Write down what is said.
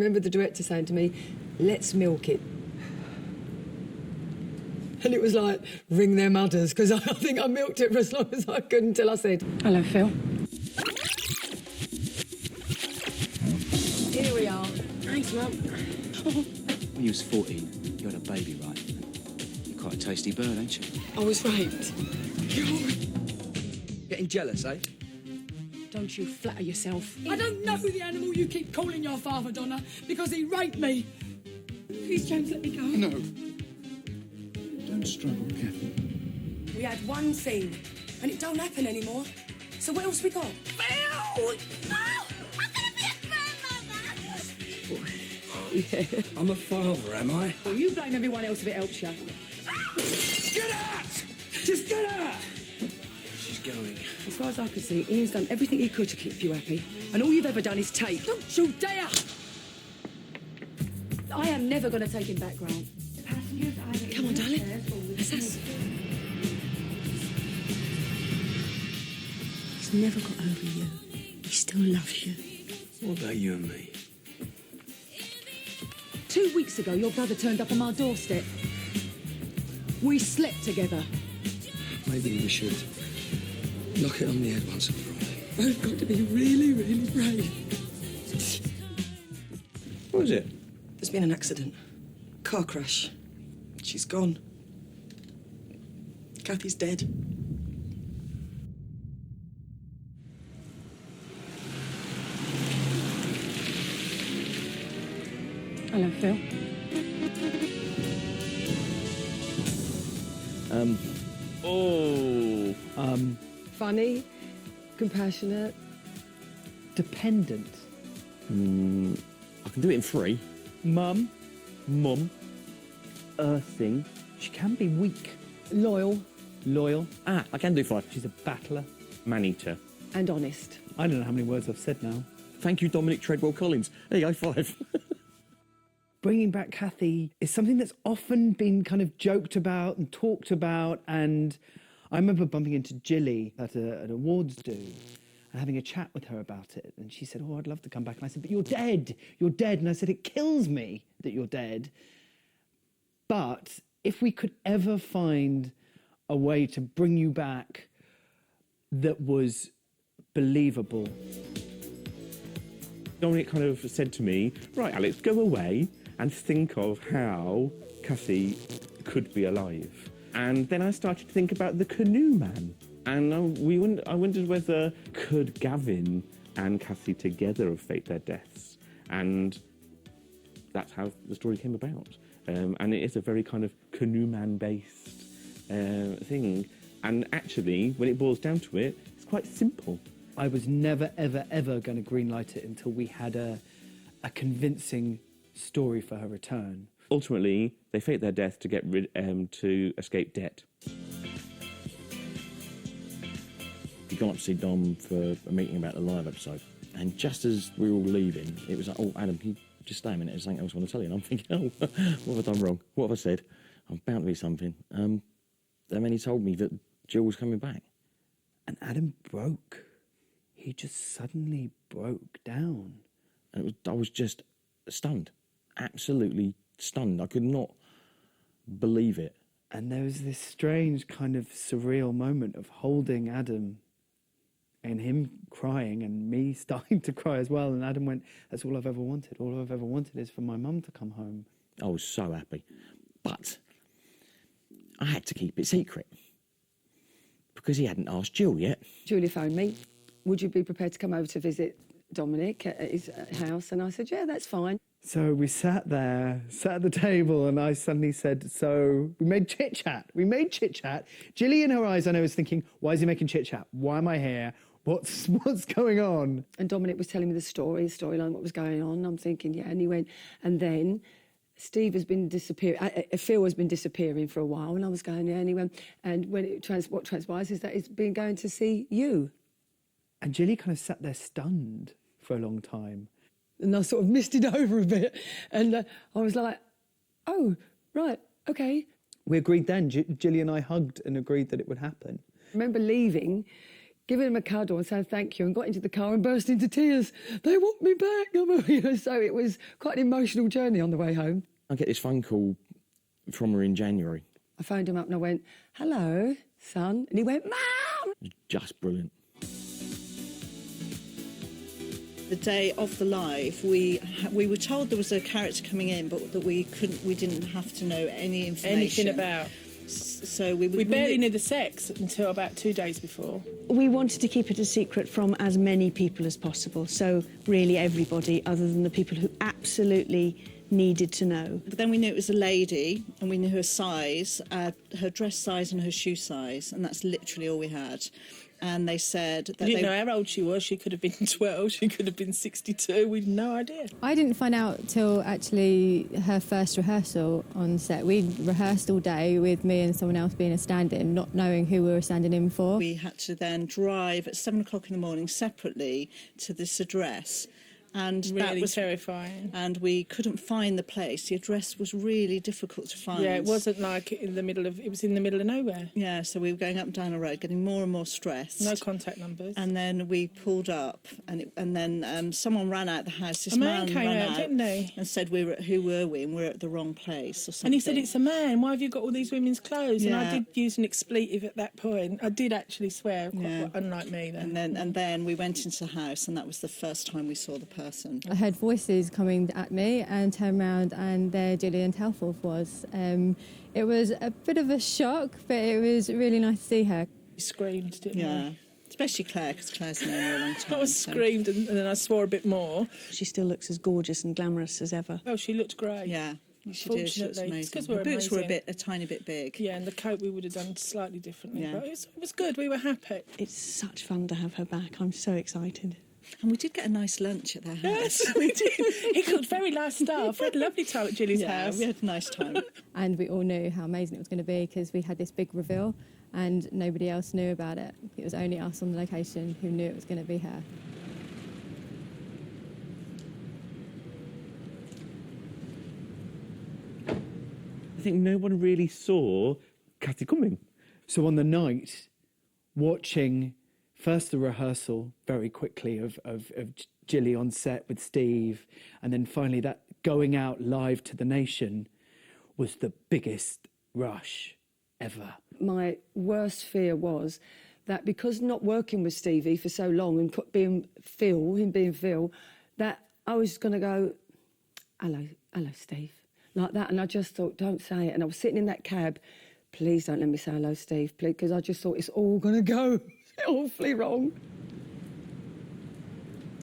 remember the director saying to me, let's milk it. And it was like, ring their mothers, because I think I milked it for as long as I could until I said, hello, Phil. Here we are. Thanks, Mum. When you was 14, you had a baby, right? You're quite a tasty bird, ain't you? I was raped. Getting jealous, eh? Don't you flatter yourself. I don't know the animal you keep calling your father, Donna, because he raped me. Please, James, let me go. No. Don't struggle, Kathy. We had one scene, and it don't happen anymore. So what else we got? Phil! No! I'm gonna be a grandmother! Yeah. I'm a father, am I? Well, you blame everyone else if it helps you. Get out! Just get out! She's going. As far as I could see, Ian's done everything he could to keep you happy. And all you've ever done is take. Don't you dare! I am never going to take him back, Grant. Come on, darling. That's us. He's never got over you. He still loves you. What about you and me? 2 weeks ago, your brother turned up on my doorstep. We slept together. Maybe we should knock it on the head once and for all. I've got to be really, really brave. What was it? There's been an accident. Car crash. She's gone. Kathy's dead. Hello, Phil. Funny, compassionate, dependent. I can do it in 3. Mum, Earthing. she can be weak. loyal, Loyal. I can do 5. She's a battler. Man-eater. and honest. I don't know how many words I've said now. Thank you, Dominic Treadwell-Collins. There you go, 5. Bringing back Kathy is something that's often been kind of joked about and talked about, and I remember bumping into Jilly at an awards do and having a chat with her about it, and she said, oh, I'd love to come back. And I said, but you're dead, and I said, it kills me that you're dead. But if we could ever find a way to bring you back that was believable. Dominic kind of said to me, right, Alex, go away and think of how Kathy could be alive. And then I started to think about the canoe man. And I wondered whether could Gavin and Kathy together have faked their deaths. And that's how the story came about. And it is a very kind of canoe man-based thing. And actually, when it boils down to it, it's quite simple. I was never, ever, ever going to greenlight it until we had a convincing story for her return. Ultimately, they faked their death to get to escape debt. We'd gone up to see Dom for a meeting about the live episode, and just as we were all leaving, it was like, oh, Adam, can you just stay a minute? There's something else I want to tell you. And I'm thinking, oh, what have I done wrong? What have I said? I'm bound to be something. And then he told me that Jill was coming back. And Adam broke. He just suddenly broke down. And I was just stunned, absolutely stunned. I could not believe it. And there was this strange kind of surreal moment of holding Adam and him crying and me starting to cry as well. And Adam went, that's all I've ever wanted. All I've ever wanted is for my mum to come home. I was so happy. But I had to keep it secret because he hadn't asked Jill yet. Julia phoned me. Would you be prepared to come over to visit Dominic at his house? And I said, yeah, that's fine. So we sat there, sat at the table, and I suddenly said, so we made chit-chat. Jilly in her eyes, I know, was thinking, why is he making chit-chat? Why am I here? What's going on? And Dominic was telling me the storyline, what was going on. I'm thinking, yeah, and he went, and then Steve has been disappearing, Phil has been disappearing for a while, and I was going, yeah, and he went, and when what transpires is that he's been going to see you. And Jilly kind of sat there stunned for a long time. And I sort of misted over a bit, and I was like, oh, right, OK. We agreed then, Jilly and I hugged and agreed that it would happen. I remember leaving, giving him a cuddle and saying thank you, and got into the car and burst into tears. They want me back. You know, so it was quite an emotional journey on the way home. I get this phone call from her in January. I phoned him up and I went, hello, son. And he went, Mum! Just brilliant. The day of the live, we were told there was a character coming in, but that we didn't have to know any information. Anything about. So we barely knew the sex until about 2 days before. We wanted to keep it a secret from as many people as possible, so really everybody other than the people who absolutely needed to know. But then we knew it was a lady, and we knew her size, her dress size and her shoe size, and that's literally all we had. And they said that We didn't know how old she was. She could have been 12, she could have been 62. We'd no idea. I didn't find out till actually her first rehearsal on set. We rehearsed all day with me and someone else being a stand-in, not knowing who we were standing in for. We had to then drive at 7 o'clock in the morning separately to this address. And really that was terrifying. And we couldn't find the place. The address was really difficult to find. Yeah, it wasn't like it was in the middle of nowhere. Yeah, so we were going up and down a road, getting more and more stressed. No contact numbers. And then we pulled up, and then someone ran out the house. This A man came ran out, didn't he? And said, who were we? And we're at the wrong place or something. And he said, it's a man, why have you got all these women's clothes? And I Yeah. did use an expletive at that point. I did actually swear, unlike me then. And then we went into the house, and that was the first time we saw the person. I heard voices coming at me and turned around, and there Gillian Telforth was. It was a bit of a shock, but it was really nice to see her. We screamed, didn't we? Yeah. Especially Claire, because Claire's known her a long time. I screamed and then I swore a bit more. She still looks as gorgeous and glamorous as ever. Oh, she looked great. Yeah, she did. She looks Fortunately, amazing. it's 'cause The we're boots were amazing. a tiny bit big. Yeah, and the coat we would have done slightly differently. Yeah. But it was good, we were happy. It's such fun to have her back. I'm so excited. And we did get a nice lunch at their house. Yes, we did. He cooked very nice stuff. We had a lovely time at Gilly's house. we had a nice time. And we all knew how amazing it was going to be because we had this big reveal and nobody else knew about it. It was only us on the location who knew it was going to be her. I think no one really saw Cathy coming. So on the night, watching first the rehearsal very quickly of Gilly on set with Steve, and then finally that going out live to the nation was the biggest rush ever. My worst fear was that because not working with Stevie for so long and being Phil, that I was going to go, hello, Steve, like that. And I just thought, don't say it. And I was sitting in that cab, please don't let me say hello, Steve, please, because I just thought it's all going to go awfully wrong.